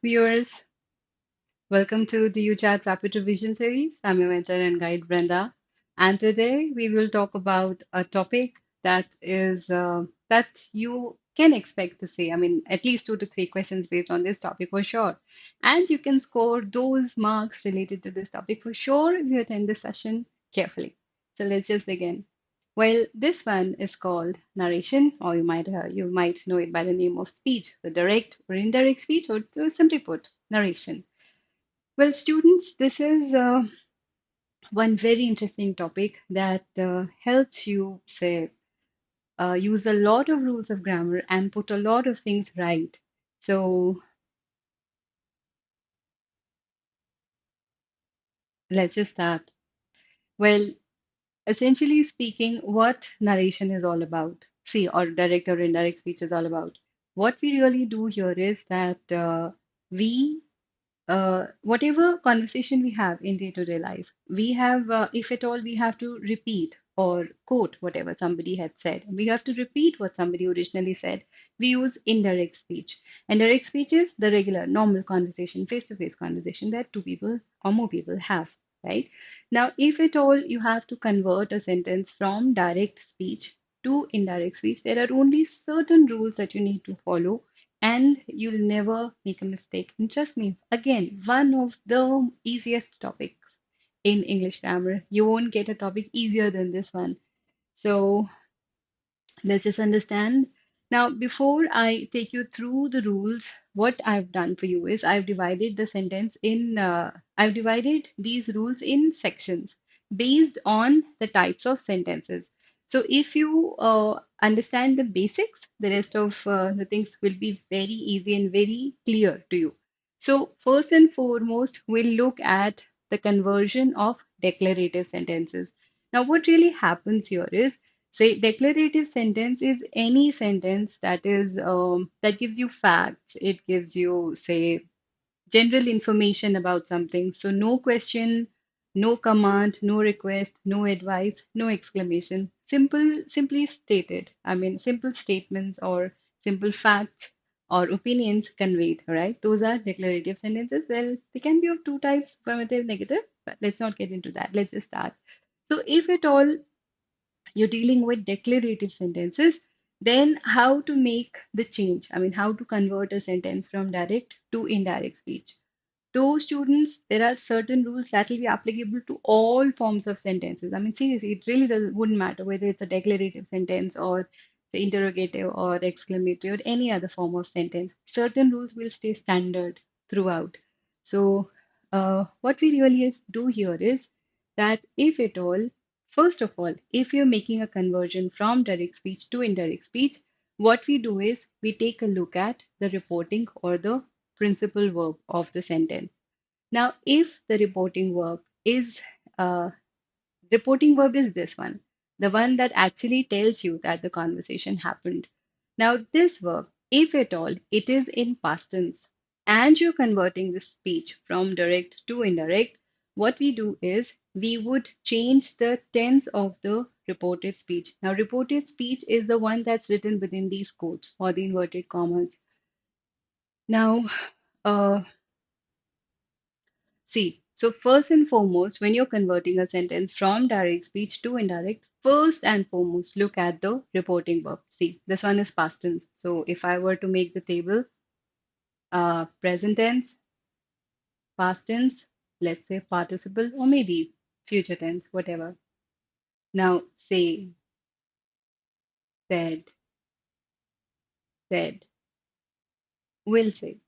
viewers. Welcome to the DUJAT Rapid Revision series. I'm your mentor and guide, Brenda. And today we will talk about a topic that you can expect to see. I mean, at least 2 to 3 questions based on this topic for sure. And you can score those marks related to this topic for sure if you attend this session carefully. So let's just begin. Well, this one is called narration, or you might know it by the name of speech, the direct or indirect speech, or to simply put, narration. Well, students, this is one very interesting topic that helps you say use a lot of rules of grammar and put a lot of things right. So let's just start. Well, essentially speaking, what narration is all about, see, or direct or indirect speech is all about. What we really do here is that we whatever conversation we have in day-to-day life, we have, if at all, we have to repeat or quote whatever somebody had said. We have to repeat what somebody originally said. We use indirect speech. And direct speech is the regular, normal conversation, face-to-face conversation that two people or more people have, right? Now, if at all you have to convert a sentence from direct speech to indirect speech, there are only certain rules that you need to follow and you'll never make a mistake. And trust me, again, one of the easiest topics in English grammar. You won't get a topic easier than this one. So let's just understand. Now, before I take you through the rules, what I've done for you is I've divided these rules in sections based on the types of sentences. So if you understand the basics, the rest of the things will be very easy and very clear to you. So first and foremost, we'll look at the conversion of declarative sentences. Now, what really happens here is, say, declarative sentence is any sentence that gives you facts. It gives you, say, general information about something. So no question, no command, no request, no advice, no exclamation. Simply stated. I mean, simple statements or simple facts or opinions conveyed. All right. Those are declarative sentences. Well, they can be of two types, affirmative, negative, but let's not get into that. Let's just start. So if at all you're dealing with declarative sentences, then how to make the change? I mean, how to convert a sentence from direct to indirect speech. Those students, there are certain rules that will be applicable to all forms of sentences. I mean, seriously, it really wouldn't matter whether it's a declarative sentence or the interrogative or exclamatory or any other form of sentence. Certain rules will stay standard throughout. So, what we really do here is that if at all, first of all, if you're making a conversion from direct speech to indirect speech, what we do is we take a look at the reporting or the principal verb of the sentence. Now, if the uh, reporting verb is this one, the one that actually tells you that the conversation happened. Now, this verb, if at all, it is in past tense and you're converting the speech from direct to indirect, what we do is we would change the tense of the reported speech. Now, reported speech is the one that's written within these quotes or the inverted commas. Now, uh, see, so first and foremost, when you're converting a sentence from direct speech to indirect, first and foremost, look at the reporting verb. See, this one is past tense. So if I were to make the table, present tense, past tense, let's say participle, or maybe future tense, whatever. Now, say, said, said, will say.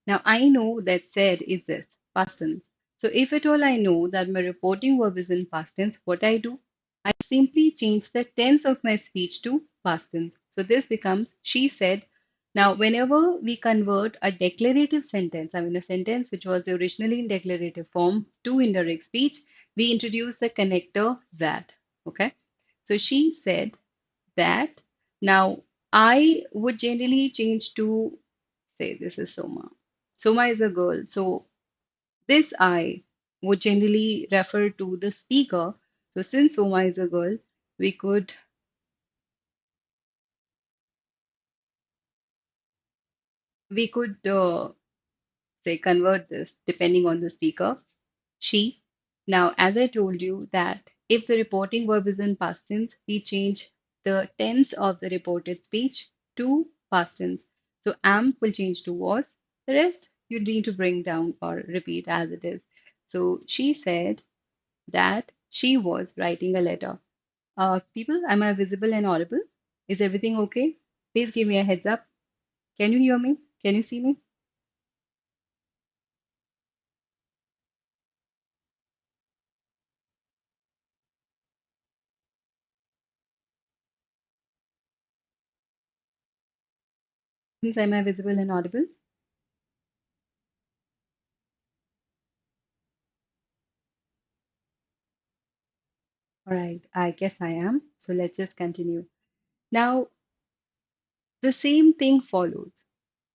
Now, I know that said is this, past tense. So if at all I know that my reporting verb is in past tense, what I do? I simply change the tense of my speech to past tense. So this becomes she said. Now, whenever we convert a declarative sentence, I mean a sentence which was originally in declarative form to indirect speech, we introduce the connector that. Okay. So she said that. Now, I would generally change to, say, this is Soma. Soma is a girl. So this I would generally refer to the speaker. So since Soma is a girl, we could we could say convert this depending on the speaker. She. Now, as I told you that if the reporting verb is in past tense, we change the tense of the reported speech to past tense. So am will change to was. The rest you need to bring down or repeat as it is. So she said that she was writing a letter. People, am I visible and audible? Is everything okay? Please give me a heads up. Can you hear me? Can you see me? Am I visible and audible? All right, I guess I am. So let's just continue. Now, the same thing follows.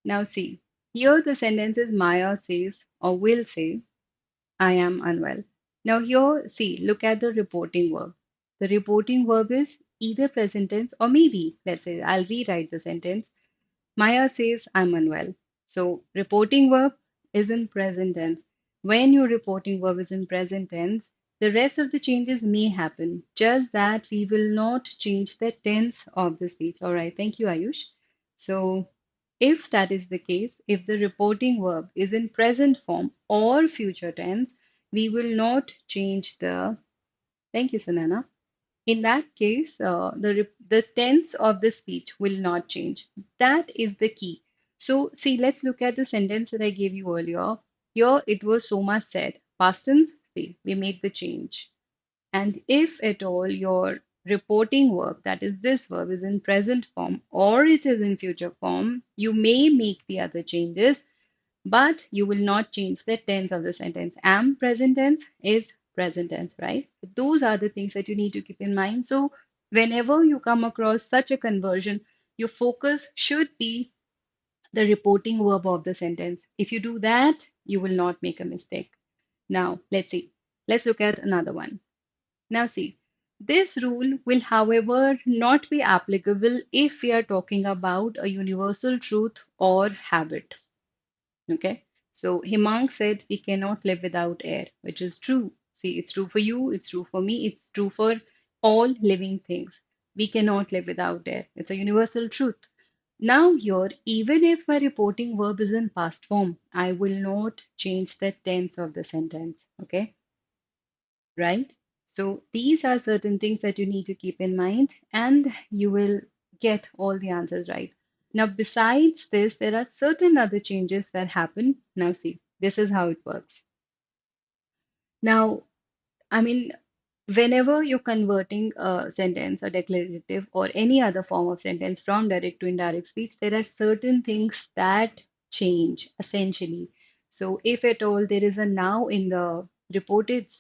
Now, see, here the sentence is Maya says or will say, I am unwell. Now, here, see, look at the reporting verb. The reporting verb is either present tense or maybe, let's say, I'll rewrite the sentence. Maya says, I'm unwell. So, reporting verb is in present tense. When your reporting verb is in present tense, the rest of the changes may happen, just that we will not change the tense of the speech. All right, thank you, Ayush. So, if that is the case, if the reporting verb is in present form or future tense, we will not change the. Thank you, Sanana. In that case, the tense of the speech will not change. That is the key. So, see, let's look at the sentence that I gave you earlier. Here it was Soma said. Past tense, see, we made the change. And if at all your reporting verb, that is this verb, is in present form or it is in future form, you may make the other changes, but you will not change the tense of the sentence. Am present tense is present tense, right? So those are the things that you need to keep in mind. So whenever you come across such a conversion, your focus should be the reporting verb of the sentence. If you do that, you will not make a mistake. Now, let's see. Let's look at another one. Now, see, this rule will, however, not be applicable if we are talking about a universal truth or habit. Okay. So Himang said we cannot live without air, which is true. See, it's true for you, it's true for me, it's true for all living things. We cannot live without air. It's a universal truth. Now, here, even if my reporting verb is in past form, I will not change the tense of the sentence. Okay, right? So, these are certain things that you need to keep in mind, and you will get all the answers right. Now, besides this, there are certain other changes that happen. Now, see, this is how it works. Now, I mean, whenever you're converting a sentence, a declarative, or any other form of sentence from direct to indirect speech, there are certain things that change essentially. So, if at all there is a now in the reported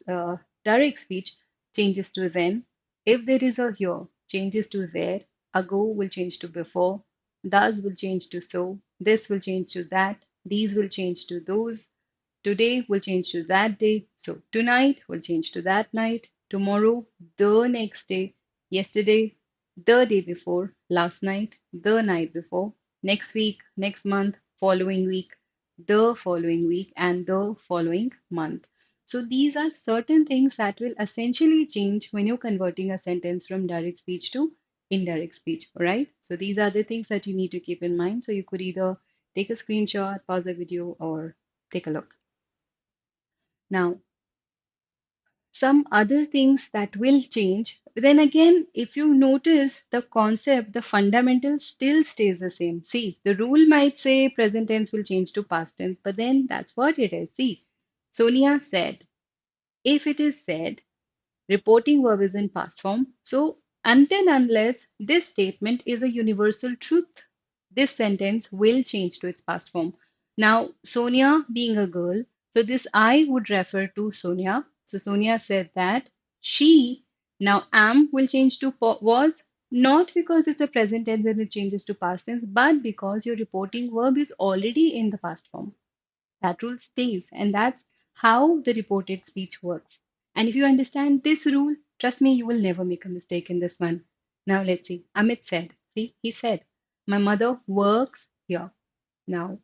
direct speech, changes to when. If there is a here, changes to where. Ago will change to before. Thus will change to so. This will change to that. These will change to those. Today will change to that day. So tonight will change to that night. Tomorrow, the next day. Yesterday, the day before. Last night, the night before. Next week, next month, following week, the following week, and the following month. So these are certain things that will essentially change when you're converting a sentence from direct speech to indirect speech, right? So these are the things that you need to keep in mind. So you could either take a screenshot, pause the video, or take a look. Now, some other things that will change, then again, if you notice the concept, the fundamental still stays the same. See, the rule might say present tense will change to past tense, but then that's what it is. See, Sonia said, if it is said, reporting verb is in past form. So, until unless this statement is a universal truth, this sentence will change to its past form. Now, Sonia being a girl, so this I would refer to Sonia. So, Sonia said that she, now am will change to was, not because it's a present tense and it changes to past tense, but because your reporting verb is already in the past form. That rule stays, and that's how the reported speech works. And if you understand this rule, trust me, you will never make a mistake in this one. Now, let's see. Amit said, see, he said, my mother works here. Now,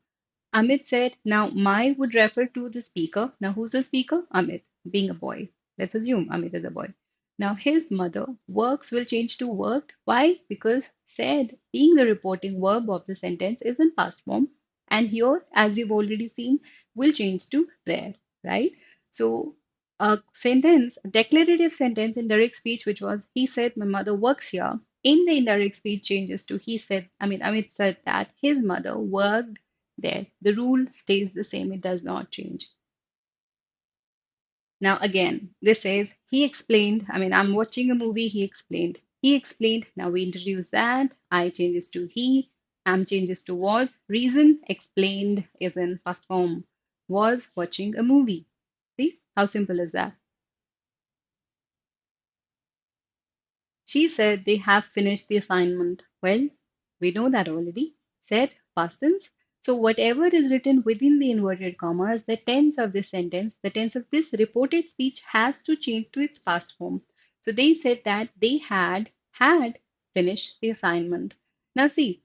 Amit said, now my would refer to the speaker. Now who's the speaker? Amit, being a boy. Let's assume Amit is a boy. Now his mother, works will change to worked. Why? Because said, being the reporting verb of the sentence, is in past form. And here, as we've already seen, will change to where, right? So a sentence, a declarative sentence in direct speech, which was, he said, my mother works here. In the indirect speech changes to, he said, Amit said that his mother worked there. The rule stays the same, it does not change. Now, again, this says, he explained. I'm watching a movie, he explained. He explained. Now we introduce that. I changes to he, am changes to was. Reason explained is in past form. Was watching a movie. See how simple is that? She said they have finished the assignment. Well, we know that already. Said past tense. So whatever is written within the inverted commas, the tense of this sentence, the tense of this reported speech has to change to its past form. So they said that they had finished the assignment. Now see,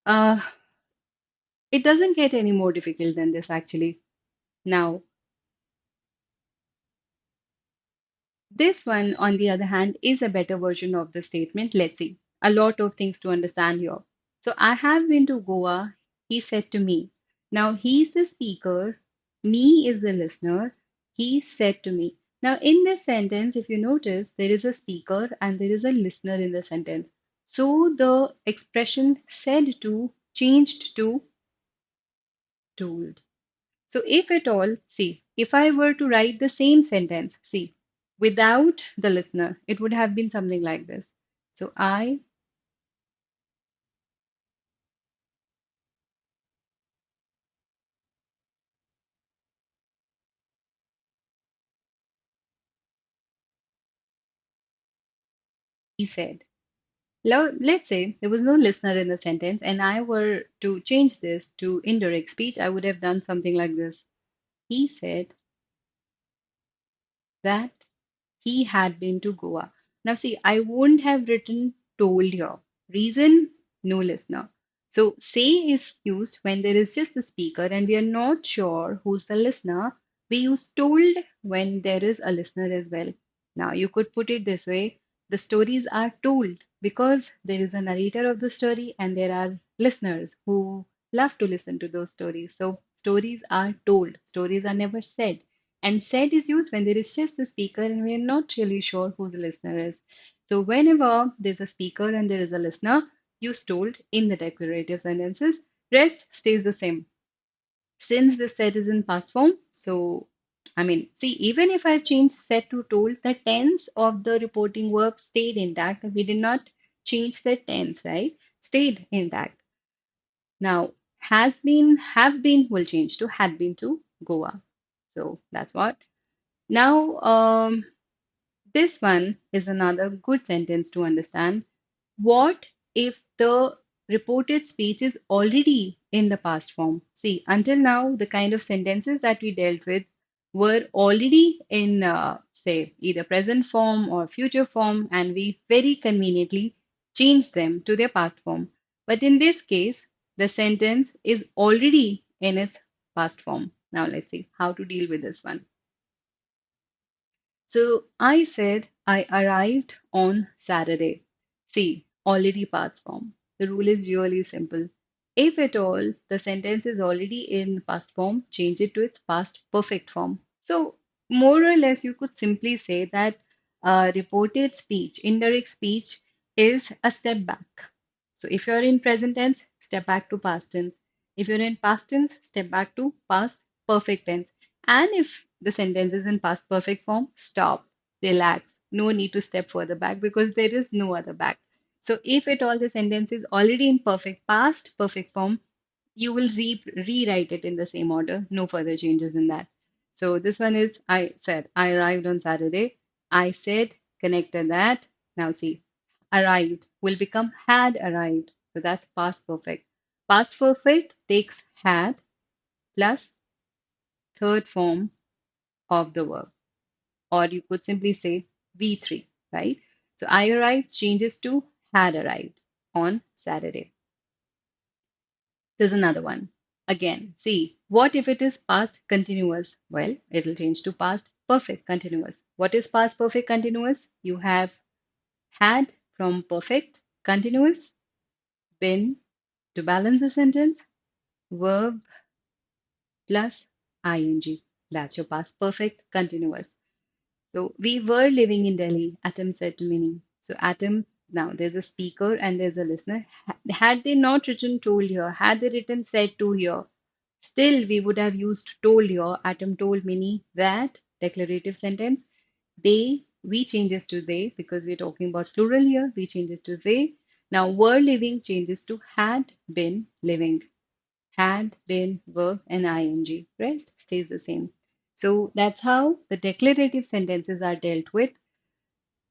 uh, it doesn't get any more difficult than this actually. Now this one, on the other hand, is a better version of the statement. Let's see. A lot of things to understand here. So, I have been to Goa, he said to me. Now, he's the speaker, me is the listener, he said to me. Now, in this sentence, if you notice, there is a speaker and there is a listener in the sentence. So, the expression said to changed to told. So if at all, see, if I were to write the same sentence, see, without the listener, it would have been something like this. So I, he said. Now, let's say there was no listener in the sentence and I were to change this to indirect speech, I would have done something like this. He said that he had been to Goa. Now, see, I wouldn't have written told here. Reason, no listener. So, say is used when there is just a speaker and we are not sure who's the listener. We use told when there is a listener as well. Now, you could put it this way, the stories are told because there is a narrator of the story and there are listeners who love to listen to those stories. So, stories are told, stories are never said. And said is used when there is just a speaker and we are not really sure who the listener is. So whenever there's a speaker and there is a listener, use told in the declarative sentences. Rest stays the same. Since the said is in past form, so see, even if I've changed said to told, the tense of the reporting verb stayed intact. We did not change the tense, right? Stayed intact. Now, has been, have been will change to had been to Goa. So that's what. Now, this one is another good sentence to understand. What if the reported speech is already in the past form? See, until now, the kind of sentences that we dealt with were already in, say, either present form or future form, and we very conveniently changed them to their past form. But in this case, the sentence is already in its past form. Now, let's see how to deal with this one. So I said I arrived on Saturday. See, already past form. The rule is really simple. If at all the sentence is already in past form, change it to its past perfect form. So, more or less, you could simply say that reported speech, indirect speech, is a step back. So, if you're in present tense, step back to past tense. If you're in past tense, step back to past perfect tense. And if the sentence is in past perfect form, stop, relax. No need to step further back because there is no other back. So if at all the sentence is already in perfect past perfect form, you will rewrite it in the same order. No further changes in that. So this one is I said I arrived on Saturday. I said connected that. Now see, arrived will become had arrived. So that's past perfect. Past perfect takes had plus third form of the verb, or you could simply say V3, right? So I arrived changes to had arrived on Saturday. There's another one. Again, see, what if it is past continuous? Well, it'll change to past perfect continuous. What is past perfect continuous? You have had from perfect continuous, been to balance the sentence, verb plus ing. That's your past perfect continuous. So we were living in Delhi, Atom said to Minnie. So Atom, now there's a speaker and there's a listener. Had they not written told here, had they written said to here, still we would have used told here. Atom told Minnie that declarative sentence. They, we changes to they because we're talking about plural here. We changes to they. Now were living changes to had been living. Had, been, were, and ing. Rest stays the same. So that's how the declarative sentences are dealt with.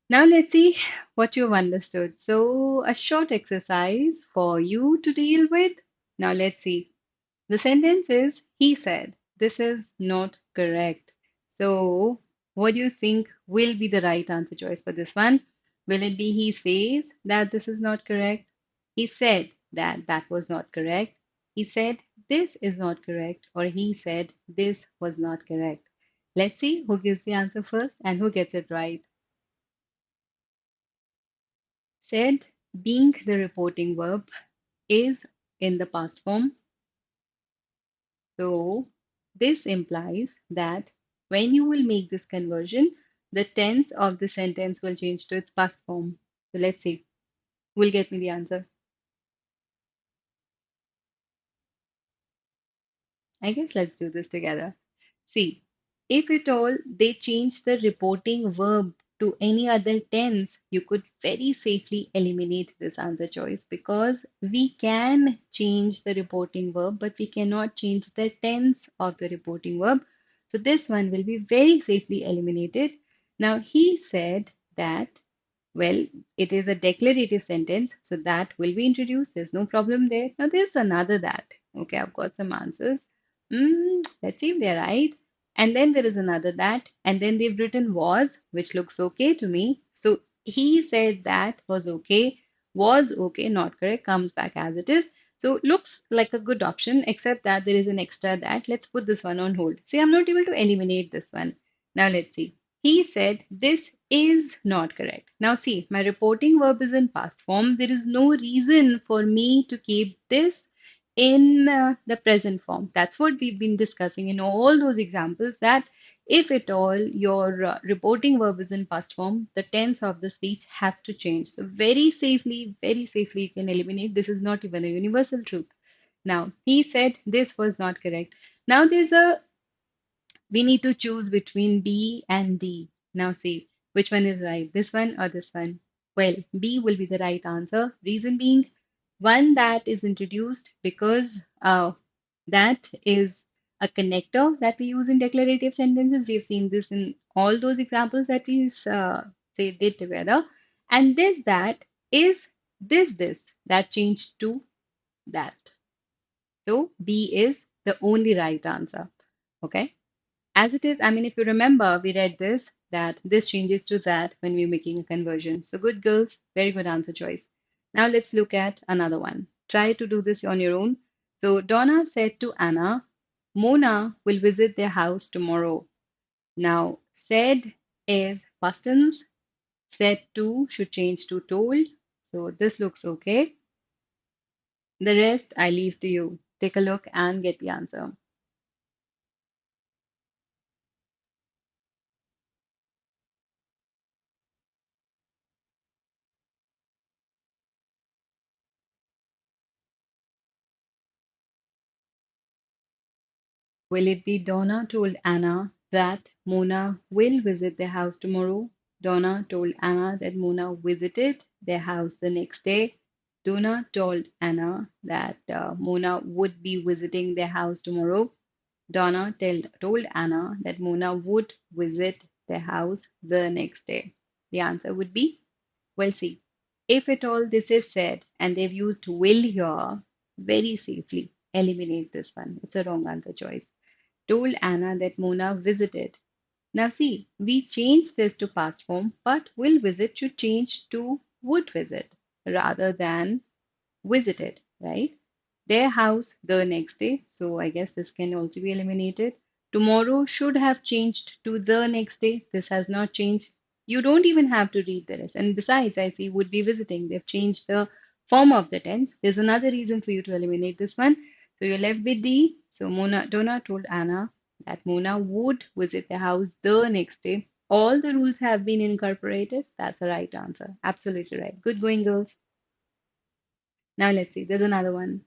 Now let's see what you've understood. So a short exercise for you to deal with. Now let's see. The sentence is he said. This is not correct. So what do you think will be the right answer choice for this one? Will it be he says that this is not correct? He said that that was not correct. He said this is not correct. Or he said this was not correct. Let's see who gives the answer first and who gets it right. Said being the reporting verb is in the past form. So this implies that when you will make this conversion, the tense of the sentence will change to its past form. So let's see who will get me the answer. I guess let's do this together. See, if at all they change the reporting verb to any other tense, you could very safely eliminate this answer choice because we can change the reporting verb, but we cannot change the tense of the reporting verb. So this one will be very safely eliminated. Now, he said that, well, it is a declarative sentence, so that will be introduced. There's no problem there. Now, there's another that. Okay, I've got some answers. Let's see if they're right. And then there is another that. And then they've written was, which looks okay to me. So he said that was okay, not correct, comes back as it is. So looks like a good option, except that there is an extra that. Let's put this one on hold. See, I'm not able to eliminate this one. Now let's see. He said this is not correct. Now see, my reporting verb is in past form. There is no reason for me to keep this in the present form. That's what we've been discussing in all those examples, that if at all your reporting verb is in past form, the tense of the speech has to change. So very safely you can eliminate. This is not even a universal truth. Now, he said this was not correct. Now we need to choose between B and D. Now see, which one is right, this one or this one? Well, B will be the right answer. Reason being, one that is introduced because that is a connector that we use in declarative sentences. We've seen this in all those examples that we say did together. And that is this that changed to that. So B is the only right answer. Okay. As it is, I mean, if you remember, we read this, that this changes to that when we're making a conversion. So good girls, very good answer choice. Now let's look at another one. Try to do this on your own. So Donna said to Anna, Mona will visit their house tomorrow. Now, said is past tense. Said to should change to told. So this looks okay. The rest I leave to you. Take a look and get the answer. Will it be Donna told Anna that Mona will visit their house tomorrow? Donna told Anna that Mona visited their house the next day. Donna told Anna that Mona would be visiting their house tomorrow. Donna told Anna that Mona would visit their house the next day. The answer would be, well, see, if at all this is said and they've used will here, very safely eliminate this one. It's a wrong answer choice. Told Anna that Mona visited. Now see, we changed this to past form, but will visit should change to would visit rather than visited, right? Their house the next day. So I guess this can also be eliminated. Tomorrow should have changed to the next day. This has not changed. You don't even have to read the rest. And besides, I see would be visiting. They've changed the form of the tense. There's another reason for you to eliminate this one. So you're left with D. So Donna told Anna that Mona would visit the house the next day. All the rules have been incorporated. That's the right answer. Absolutely right. Good going, girls. Now let's see. There's another one.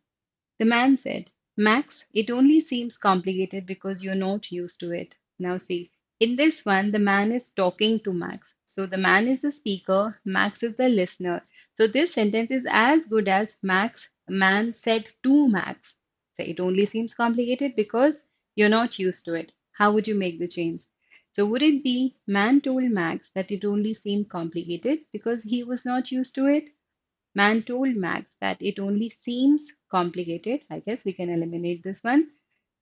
The man said, Max, it only seems complicated because you're not used to it. Now, see, in this one, the man is talking to Max. So, the man is the speaker, Max is the listener. So, this sentence is as good as man said to Max. So, it only seems complicated because you're not used to it. How would you make the change? So, would it be man told Max that it only seemed complicated because he was not used to it? Man told Max that it only seems complicated. I guess we can eliminate this one.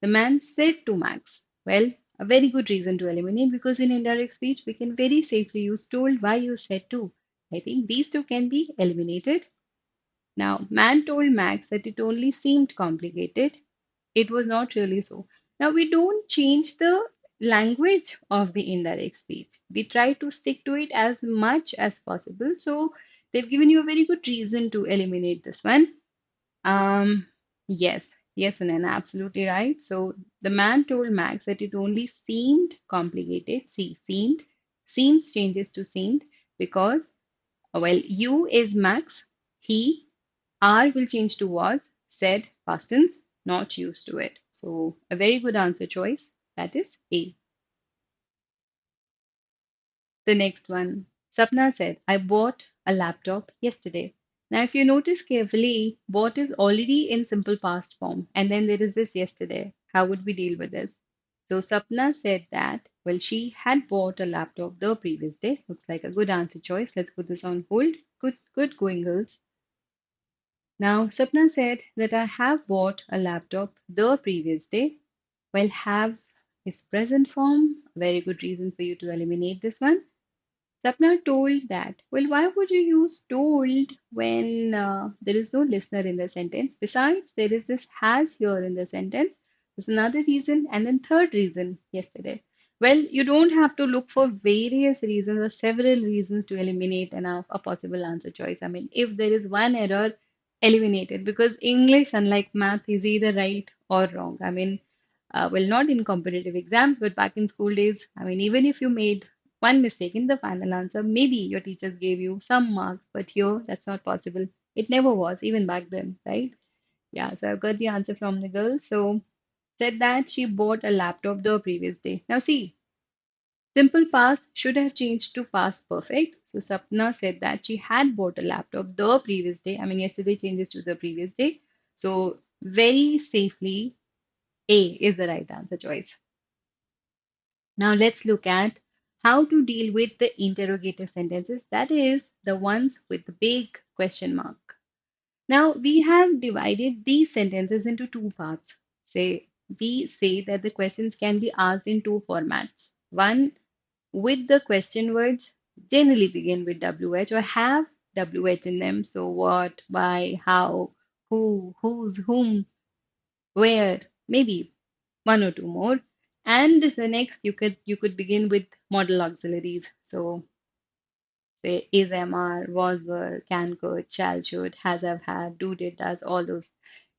The man said to Max, well, a very good reason to eliminate because in indirect speech we can very safely use told, why you said to. I think these two can be eliminated. Now, man told Max that it only seemed complicated. It was not really so. Now, we don't change the language of the indirect speech. We try to stick to it as much as possible. So, they've given you a very good reason to eliminate this one. Yes, and absolutely right. So, the man told Max that it only seemed complicated. See, seems changes to seemed because, well, you is Max, he are will change to was, said, past tense, not used to it. So a very good answer choice. That is A. The next one. Sapna said, I bought a laptop yesterday. Now, if you notice carefully, bought is already in simple past form, and then there is this yesterday. How would we deal with this? So Sapna said that, well, she had bought a laptop the previous day. Looks like a good answer choice. Let's put this on hold. Good going, girls. Now, Sapna said that I have bought a laptop the previous day. Well, have is present form. Very good reason for you to eliminate this one. Sapna told that. Well, why would you use told when there is no listener in the sentence? Besides, there is this has here in the sentence. There's another reason. And then third reason yesterday. Well, you don't have to look for various reasons or several reasons to eliminate a possible answer choice. I mean, if there is one error, eliminate it because English, unlike math, is either right or wrong. I mean, well, not in competitive exams, but back in school days, I mean, even if you made one mistake in the final answer, maybe your teachers gave you some marks, but here that's not possible. It never was, even back then, right? Yeah, so I've got the answer from the girl. So said that she bought a laptop the previous day. Now see, simple past should have changed to past perfect. So Sapna said that she had bought a laptop the previous day. I mean, yesterday changes to the previous day. So very safely, A is the right answer choice. Now let's look at how to deal with the interrogative sentences, that is, the ones with the big question mark. Now we have divided these sentences into two parts. Say we say that the questions can be asked in two formats. One with the question words generally begin with WH or have WH in them. So what, why, how, who, whose, whom, where, maybe one or two more. And the next you could begin with modal auxiliaries. So say is, am, are, was, were, can, could, shall, should, has, have, had, do, did, does, all those.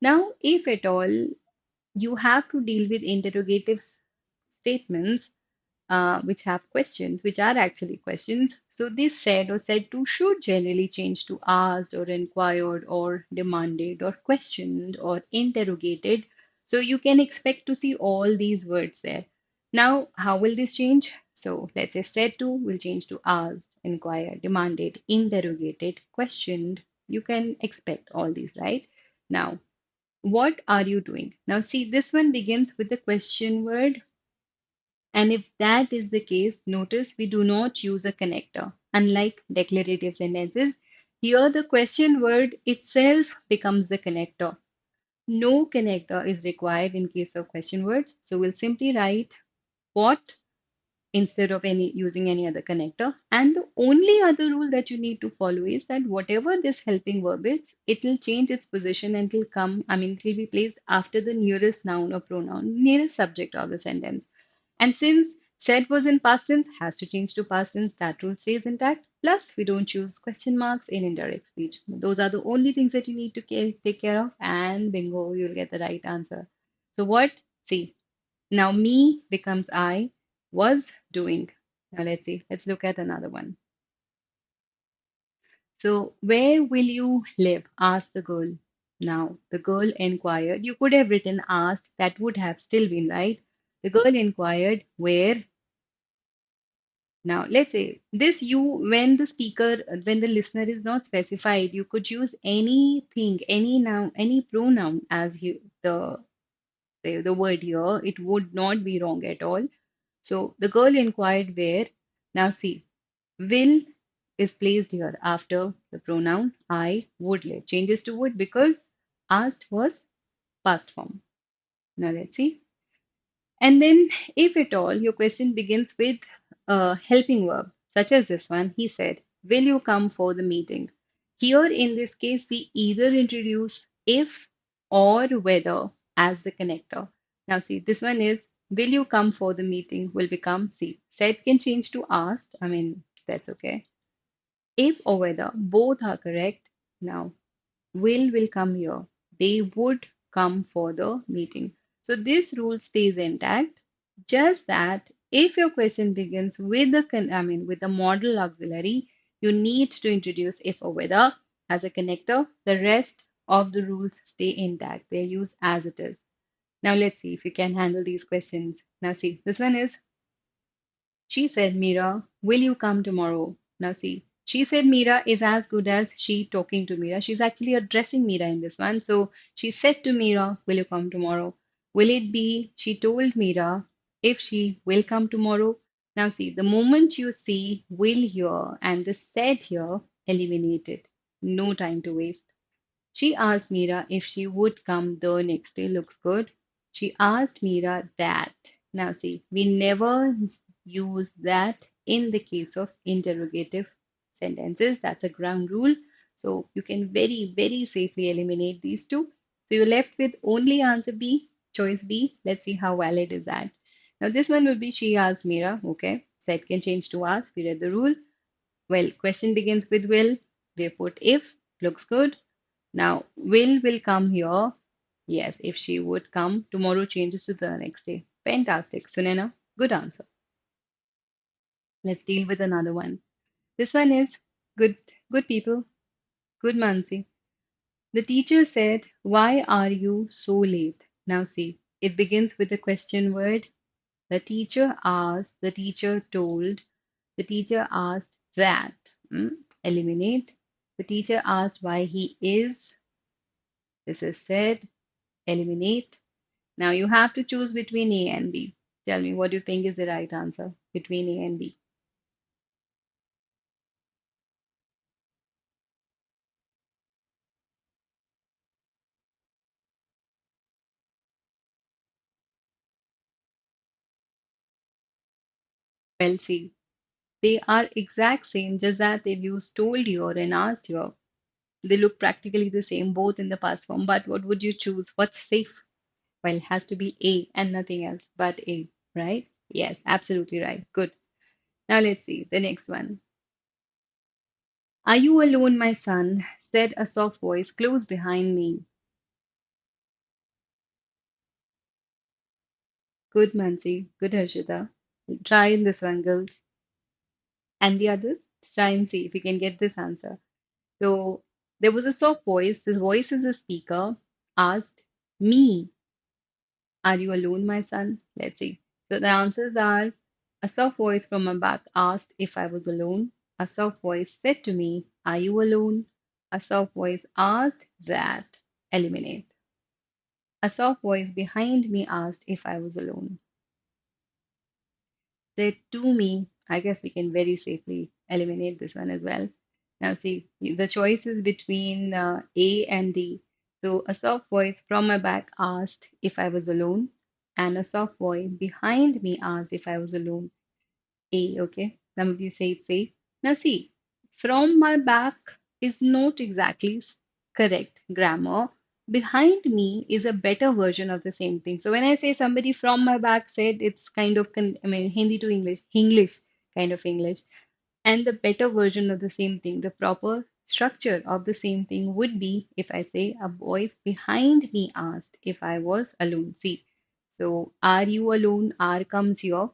Now, if at all you have to deal with interrogative statements which have questions, which are actually questions. So this said or said to should generally change to asked or inquired or demanded or questioned or interrogated. So you can expect to see all these words there. Now, how will this change? So let's say said to will change to asked, inquired, demanded, interrogated, questioned. You can expect all these, right? Now, what are you doing? Now, see, this one begins with the question word, and if that is the case, notice we do not use a connector. Unlike declarative sentences, here the question word itself becomes the connector. No connector is required in case of question words. So we'll simply write what instead of any using any other connector. And the only other rule that you need to follow is that whatever this helping verb is, it will change its position and it will come, I mean, it will be placed after the nearest noun or pronoun, nearest subject of the sentence. And since said was in past tense, has to change to past tense, that rule stays intact. Plus, we don't choose question marks in indirect speech. Those are the only things that you need to take care of, and bingo, you'll get the right answer. So, what? See, now me becomes I was doing. Now, let's see, let's look at another one. So, where will you live? Asked the girl. Now, the girl inquired. You could have written asked, that would have still been right. The girl inquired, where? Now, let's say this you, when the speaker, when the listener is not specified, you could use anything, any noun, any pronoun as the say the word here. It would not be wrong at all. So the girl inquired where. Now see, will is placed here after the pronoun I would live. Changes to would because asked was past form. Now let's see. And then, if at all, your question begins with a helping verb, such as this one, he said, will you come for the meeting? Here, in this case, we either introduce if or whether as the connector. Now, see, this one is, will you come for the meeting? Will become, see, said can change to asked. I mean, that's okay. If or whether, both are correct. Now, will come here. They would come for the meeting. So this rule stays intact. Just that if your question begins with the with the model auxiliary, you need to introduce if or whether as a connector. The rest of the rules stay intact. They're used as it is. Now let's see if you can handle these questions. Now see, this one is she said, Mira, will you come tomorrow? Now, see, she said Mira is as good as she talking to Mira. She's actually addressing Mira in this one. So, she said to Mira, will you come tomorrow? Will it be she told Mira if she will come tomorrow? Now, see, the moment you see will here and the said here, eliminate it. No time to waste. She asked Mira if she would come the next day. Looks good. She asked Mira that. Now, see, we never use that in the case of interrogative sentences. That's a ground rule. So, you can very, very safely eliminate these two. So, you're left with only answer B, choice B. Let's see how valid is that. Now, this one would be she asked Mira. Okay. Said can change to ask. We read the rule. Well, question begins with will. We put if. Looks good. Now, will come here. Yes, if she would come, tomorrow changes to the next day. Fantastic. Sunena, good answer. Let's deal with another one. This one is good, good people, good Mansi. The teacher said, why are you so late? Now, see, it begins with a question word. The teacher asked, the teacher told, the teacher asked that. Eliminate. The teacher asked why he is. This is said. Eliminate. Now you have to choose between A and B. Tell me what you think is the right answer between A and B. Well, see, they are exact same, just that they've used told you or and asked you. They look practically the same, both in the past form. But what would you choose? What's safe? Well, it has to be A and nothing else but A, right? Yes, absolutely right. Good. Now let's see the next one. Are you alone, my son? Said a soft voice close behind me. Good, Mansi. Good, Harshita. Try this one, girls. And the others, try and see if you can get this answer. So there was a soft voice. This voice is a speaker, asked me, are you alone, my son? Let's see. So the answers are a soft voice from my back asked if I was alone. A soft voice said to me, are you alone? A soft voice asked that. Eliminate. A soft voice behind me asked if I was alone. Said to me, I guess we can very safely eliminate this one as well. Now, see, the choice is between A and D. So, a soft voice from my back asked if I was alone, and a soft voice behind me asked if I was alone. A, okay? Some of you say it's A. Now see, from my back is not exactly correct grammar. Behind me is a better version of the same thing. So when I say somebody from my back said, it's kind of, I mean, Hindi to English, English kind of English. And the better version of the same thing, the proper structure of the same thing would be if I say, a voice behind me asked if I was alone. See, so are you alone? Are comes here,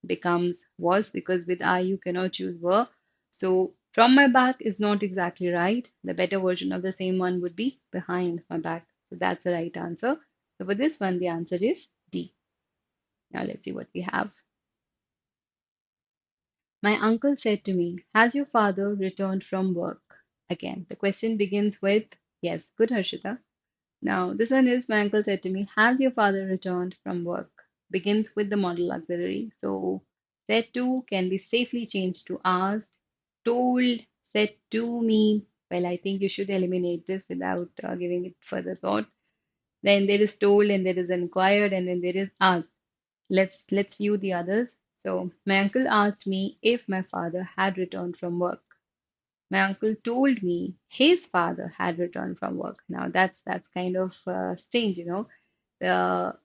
becomes was, because with are you cannot choose were. So from my back is not exactly right. The better version of the same one would be behind my back. So that's the right answer. So for this one, the answer is D. Now let's see what we have. My uncle said to me, has your father returned from work? Again, the question begins with yes. Good, Harshita. Now, this one is my uncle said to me, has your father returned from work? Begins with the modal auxiliary. So, said to can be safely changed to asked. Told, said to me. Well, I think you should eliminate this without giving it further thought. Then there is told, and there is inquired, and then there is asked. Let's view the others. So my uncle asked me if my father had returned from work. My uncle told me his father had returned from work. Now that's kind of strange, you know. The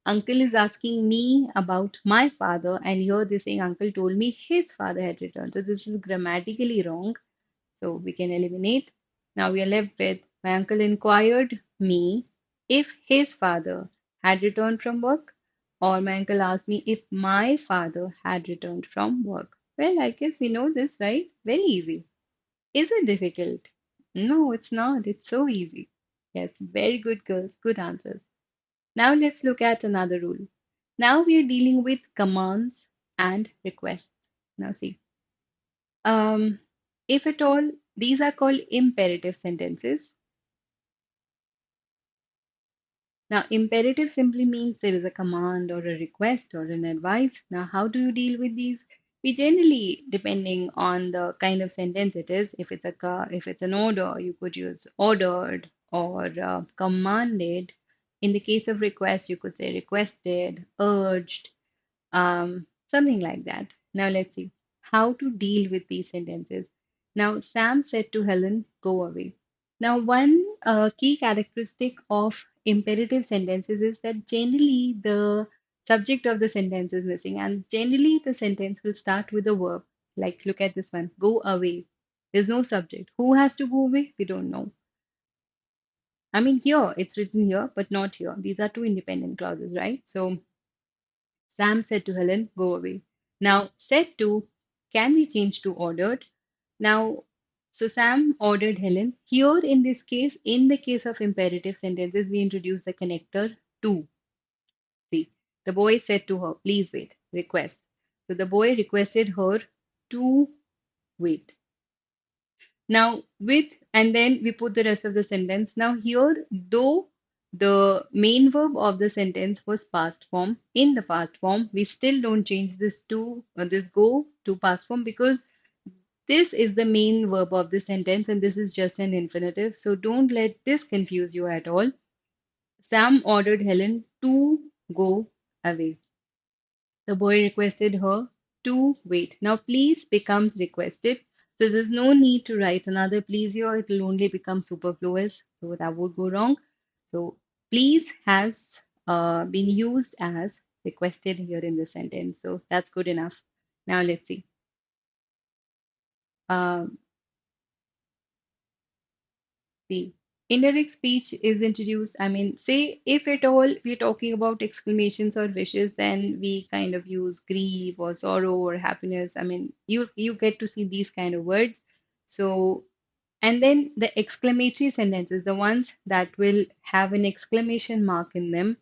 uncle is asking me about my father, and here they're saying uncle told me his father had returned. So this is grammatically wrong. So we can eliminate. Now we are left with my uncle inquired me if his father had returned from work, or my uncle asked me if my father had returned from work. Well, I guess we know this, right? Very easy. Is it difficult? No, it's not. It's so easy. Yes, very good, girls. Good answers. Now let's look at another rule. Now we are dealing with commands and requests. Now see. Um, if at all, these are called imperative sentences. Now, imperative simply means there is a command or a request or an advice. Now, how do you deal with these? We generally, depending on the kind of sentence it is, if it's an order, you could use ordered or commanded. In the case of request, you could say requested, urged, something like that. Now let's see how to deal with these sentences. Now, Sam said to Helen, go away. Now, one key characteristic of imperative sentences is that generally the subject of the sentence is missing, and generally the sentence will start with a verb. Like, look at this one, go away. There's no subject. Who has to go away? We don't know. I mean, here it's written here, but not here. These are two independent clauses, right? So, Sam said to Helen, go away. Now, said to can be changed to ordered. Now, so Sam ordered Helen. Here, in this case, in the case of imperative sentences, we introduce the connector to. See, the boy said to her, please wait, request. So the boy requested her to wait. Now, with, and then we put the rest of the sentence. Now, here, though the main verb of the sentence was past form, in the past form, we still don't change this to this go to past form because this is the main verb of the sentence and this is just an infinitive. So don't let this confuse you at all. Sam ordered Helen to go away. The boy requested her to wait. Now, please becomes requested. So there's no need to write another please here. It will only become superfluous. So that would go wrong. So please has been used as requested here in the sentence. So that's good enough. Now let's see. Um, See, indirect speech is introduced. I mean, say if at all we're talking about exclamations or wishes, then we kind of use grief or sorrow or happiness. I mean, you get to see these kind of words. So, and then the exclamatory sentences, the ones that will have an exclamation mark in them.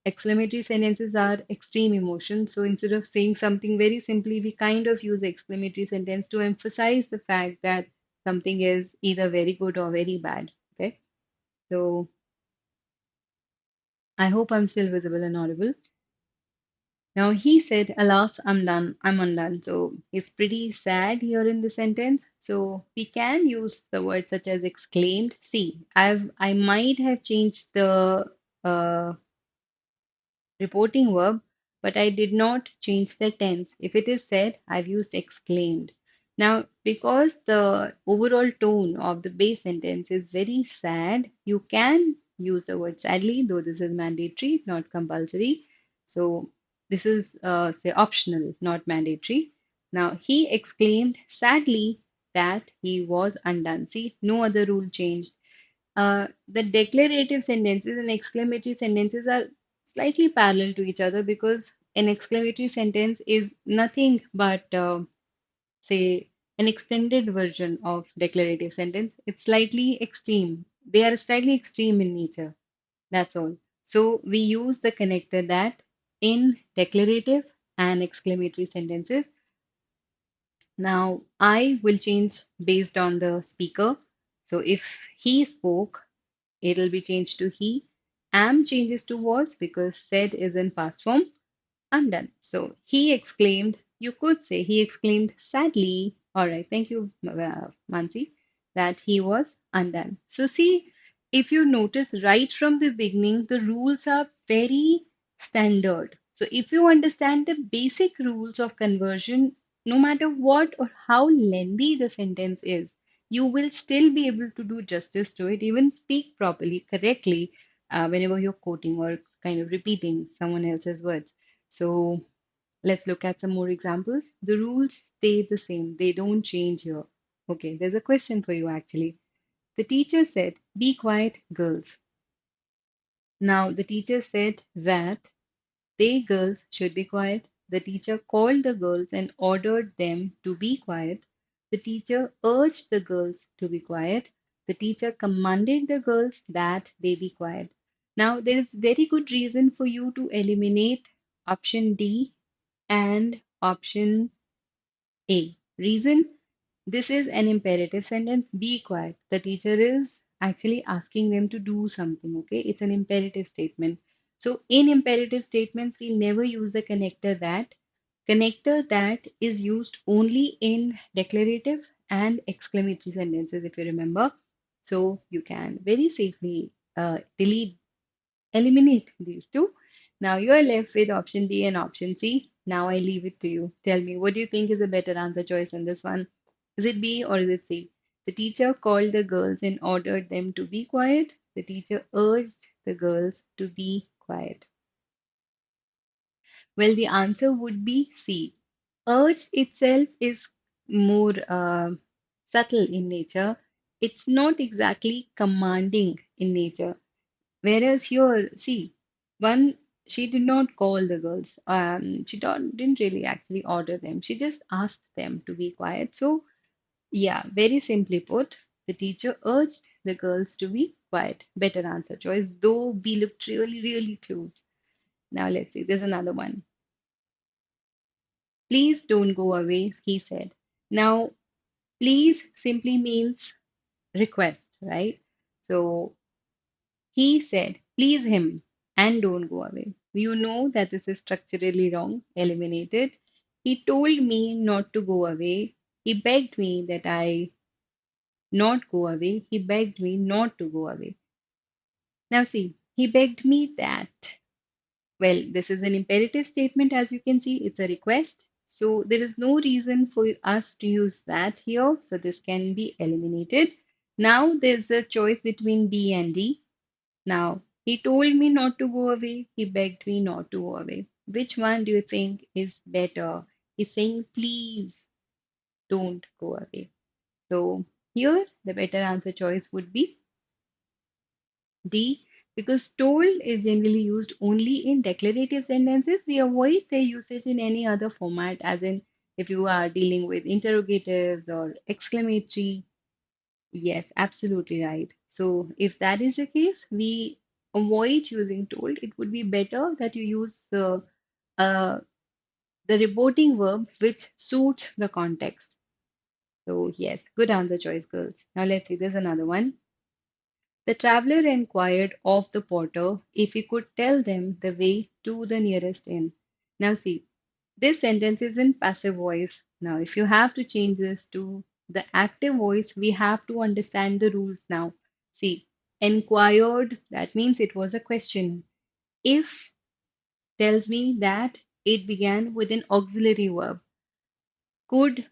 Exclamatory sentences are extreme emotion. So instead of saying something very simply, we kind of use exclamatory sentence to emphasize the fact that something is either very good or very bad. Okay. So I hope I'm still visible and audible. Now he said, alas, I'm done. I'm undone. So he's pretty sad here in the sentence. So we can use the word such as exclaimed. See, I might have changed the uh, reporting verb, but I did not change the tense. If it is said, I've used exclaimed. Now, because the overall tone of the base sentence is very sad, you can use the word sadly, though this is mandatory, not compulsory. So, this is, say, optional, not mandatory. Now, he exclaimed sadly that he was undone. See, no other rule changed. The declarative sentences and exclamatory sentences are slightly parallel to each other because an exclamatory sentence is nothing but, say, an extended version of declarative sentence. It's slightly extreme. They are slightly extreme in nature. That's all. So we use the connector that in declarative and exclamatory sentences. Now, I will change based on the speaker. So if he spoke, it'll be changed to he. Am changes to was because said is in past form. Undone. So he exclaimed, you could say he exclaimed sadly, all right, thank you, Mansi, that he was undone. So see, if you notice right from the beginning, the rules are very standard. So if you understand the basic rules of conversion, no matter what or how lengthy the sentence is, you will still be able to do justice to it, even speak properly, correctly, whenever you're quoting or kind of repeating someone else's words. So let's look at some more examples. The rules stay the same, they don't change here. Okay, there's a question for you actually. The teacher said, be quiet, girls. Now, the teacher said that they girls should be quiet. The teacher called the girls and ordered them to be quiet. The teacher urged the girls to be quiet. The teacher commanded the girls that they be quiet. Now, there is very good reason for you to eliminate option D and option A. Reason: this is an imperative sentence. Be quiet. The teacher is actually asking them to do something. Okay, it's an imperative statement. So, in imperative statements, we never use the connector that. Connector that is used only in declarative and exclamatory sentences, if you remember. So, you can very safely eliminate these two. Now you're left with option D and option C. Now I leave it to you. Tell me, what do you think is a better answer choice in this one? Is it B or is it C? The teacher called the girls and ordered them to be quiet. The teacher urged the girls to be quiet. Well, the answer would be C. Urge itself is more subtle in nature. It's not exactly commanding in nature. Whereas here, see, one, she did not call the girls. Didn't really actually order them. She just asked them to be quiet. So, yeah, very simply put, the teacher urged the girls to be quiet. Better answer choice, though we looked really, really close. Now, let's see, there's another one. Please don't go away, he said. Now, please simply means request, right? So, he said, please him and don't go away. You know that this is structurally wrong. Eliminated. He told me not to go away. He begged me that I not go away. He begged me not to go away. Now, see, he begged me that. Well, this is an imperative statement, as you can see, it's a request. So, there is no reason for us to use that here. So, this can be eliminated. Now, there's a choice between B and D. Now, he told me not to go away. He begged me not to go away. Which one do you think is better? He's saying, please don't go away. So, here the better answer choice would be D, because told is generally used only in declarative sentences. We avoid their usage in any other format, as in if you are dealing with interrogatives or exclamatory. Yes, absolutely right. So if that is the case, we avoid using told. It would be better that you use uh, the reporting verb which suits the context. So yes, good answer choice, girls. Now let's see, there's another one. The traveler inquired of the porter if he could tell them the way to the nearest inn. Now see, this sentence is in passive voice. Now, if you have to change this to the active voice, we have to understand the rules now. See, inquired, that means it was a question. If tells me that It began with an auxiliary verb, could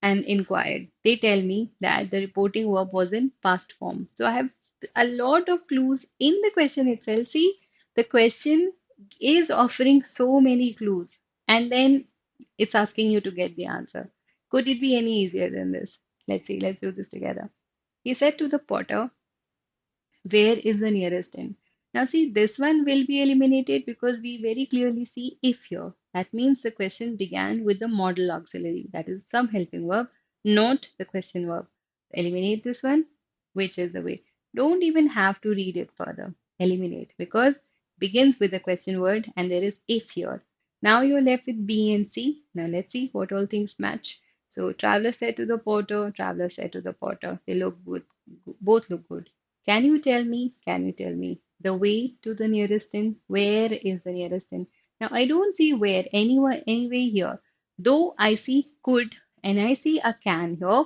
and inquired. They tell me that the reporting verb was in past form. So I have a lot of clues in the question itself. See, the question is offering so many clues, and then it's asking you to get the answer. Could it be any easier than this? Let's see, let's do this together. He said to the potter, where is the nearest inn? Now, see, this one will be eliminated because we very clearly see if here. That means the question began with the modal auxiliary, that is some helping verb, not the question verb. Eliminate this one, which is the way. Don't even have to read it further. Eliminate because begins with the question word and there is if here. Now you're left with B and C. Now let's see what all things match. So traveler said to the porter, traveler said to the porter. They look good, both look good. Can you tell me the way to the nearest inn? Where is the nearest inn? Now, I don't see where anywhere, anyway here, though I see could and I see a can here.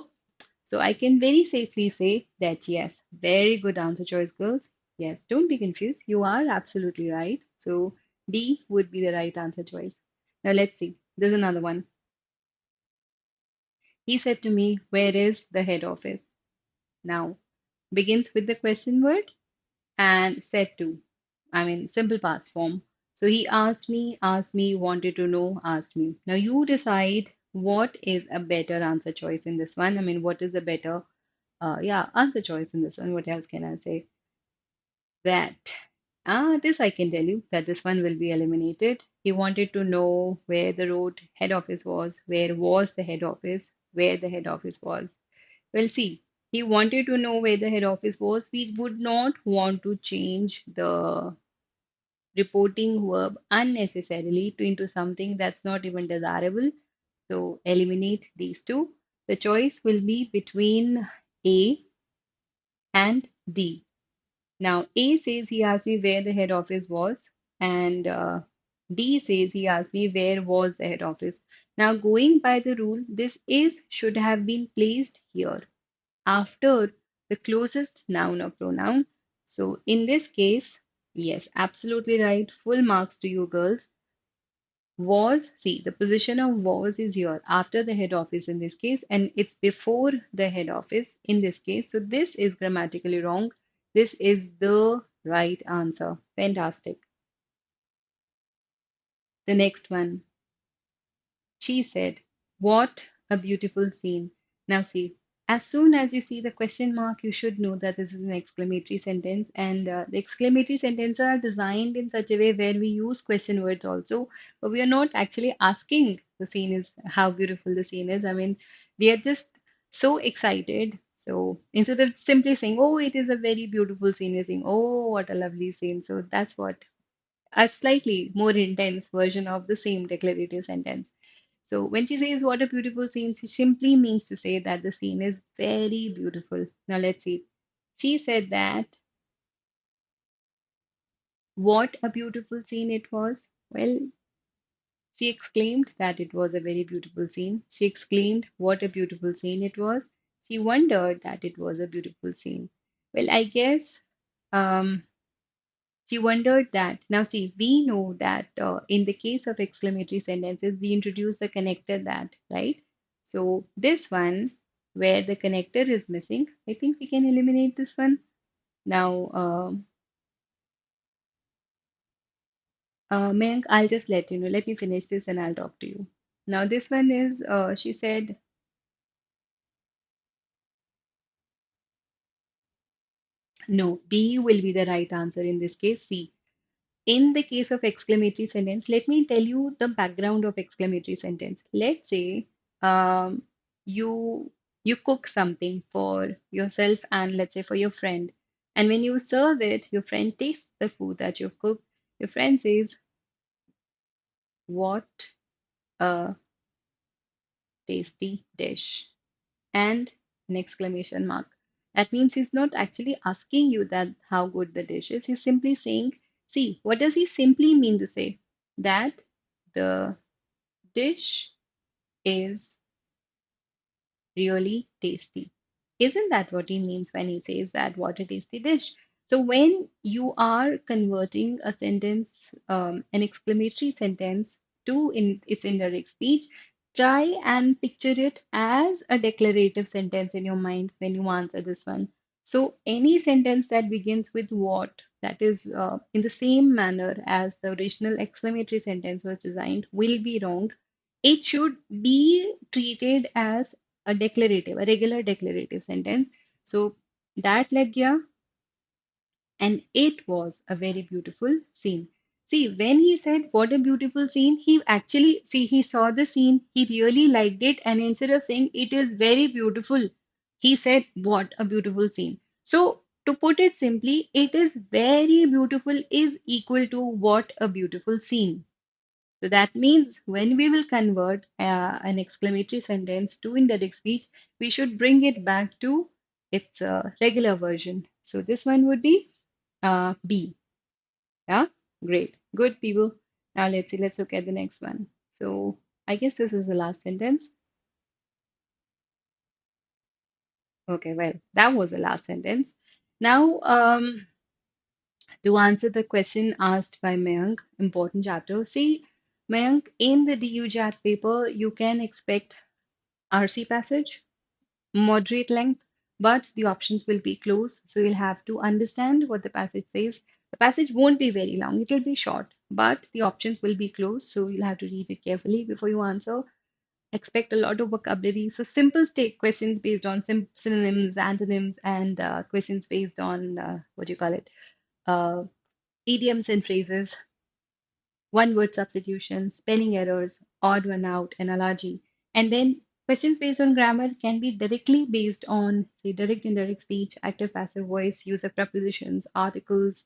So I can very safely say that yes, very good answer choice, girls. Yes, don't be confused. You are absolutely right. So D would be the right answer choice. Now, let's see. There's another one. He said to me, where is the head office? Now, begins with the question word and said to. I mean, simple past form. So he asked me, wanted to know, asked me. Now you decide what is a better answer choice in this one. I mean, what is a better, answer choice in this one? What else can I say? That. This I can tell you that this one will be eliminated. He wanted to know where the road head office was, where was the head office, where the head office was. Well, see, he wanted to know where the head office was. We would not want to change the reporting verb unnecessarily to into something that's not even desirable. So eliminate these two. The choice will be between A and D. Now, A says he asked me where the head office was, and D says he asked me where was the head office. Now, going by the rule, this is should have been placed here after the closest noun or pronoun. So, in this case, yes, absolutely right. Full marks to you, girls. Was, see, the position of was is here after the head office in this case, and it's before the head office in this case. So, this is grammatically wrong. This is the right answer. Fantastic. The next one. She said, what a beautiful scene. Now, see, as soon as you see the question mark, you should know that this is an exclamatory sentence. And the exclamatory sentences are designed in such a way where we use question words also, but we are not actually asking the scene is how beautiful the scene is. I mean, we are just so excited. So instead of simply saying, oh, it is a very beautiful scene, we're saying, oh, what a lovely scene. So that's what a slightly more intense version of the same declarative sentence. So when she says what a beautiful scene, she simply means to say that the scene is very beautiful. Now let's see. She said that what a beautiful scene it was. Well, she exclaimed that it was a very beautiful scene. She exclaimed what a beautiful scene it was. She wondered that it was a beautiful scene. Well, I guess um, she wondered that. Now, see, we know that in the case of exclamatory sentences, we introduce the connector that, right? So, this one, where the connector is missing, I think we can eliminate this one. Now, Mayank, I'll just let you know. Let me finish this and I'll talk to you. Now, this one is, she said, no, B will be the right answer in this case. C. In the case of exclamatory sentence, let me tell you the background of exclamatory sentence. Let's say um, you you cook something for yourself and let's say for your friend, and when you serve it, your friend tastes the food that you've cooked. Your friend says, "What a tasty dish!" and an exclamation mark. That means he's not actually asking you that how good the dish is. He's simply saying, see, what does he simply mean to say? That the dish is really tasty. Isn't that what he means when he says that what a tasty dish? So when you are converting a sentence, an exclamatory sentence to its indirect speech, try and picture it as a declarative sentence in your mind when you answer this one. So any sentence that begins with what, that is in the same manner as the original exclamatory sentence was designed, will be wrong. It should be treated as a declarative, a regular declarative sentence. So that lag gaya, and it was a very beautiful scene. See, when he said, "What a beautiful scene," he actually, see, he saw the scene, he really liked it, and instead of saying, "It is very beautiful," he said, "What a beautiful scene." So, to put it simply, "It is very beautiful" is equal to "What a beautiful scene." So, that means when we will convert an exclamatory sentence to indirect speech, we should bring it back to its regular version. So, this one would be B. Yeah, great. Good, people. Now let's see, let's look at the next one. So I guess this is the last sentence. Okay, well, that was the last sentence. Now, to answer the question asked by Mayank, important chapter. See, Mayank, in the DUJAT paper, you can expect RC passage, moderate length, but the options will be close. So you'll have to understand what the passage says. The passage won't be very long, it will be short, but the options will be close. So you'll have to read it carefully before you answer. Expect a lot of vocabulary. So simple state questions based on synonyms, antonyms, and questions based on what do you call it? Uh, Idioms and phrases, one word substitution, spelling errors, odd one out, analogy. And then questions based on grammar can be directly based on, say, direct indirect speech, active passive voice, use of prepositions, articles,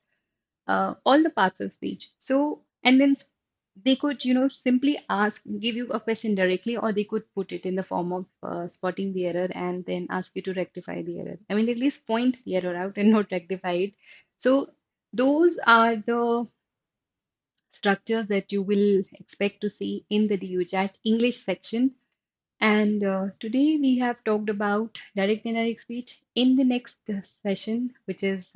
all the parts of speech. So, and then they could, simply ask, give you a question directly, or they could put it in the form of spotting the error and then ask you to rectify the error. I mean, at least point the error out and not rectify it. So, those are the structures that you will expect to see in the DUJAT English section. And today we have talked about direct indirect speech. In the next session, which is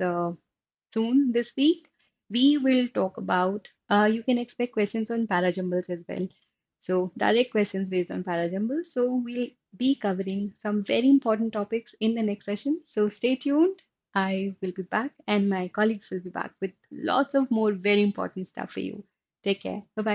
soon this week, we will talk about, you can expect questions on parajumbles as well. So, direct questions based on parajumbles. So, we'll be covering some very important topics in the next session. So, stay tuned. I will be back, and my colleagues will be back with lots of more very important stuff for you. Take care. Bye bye.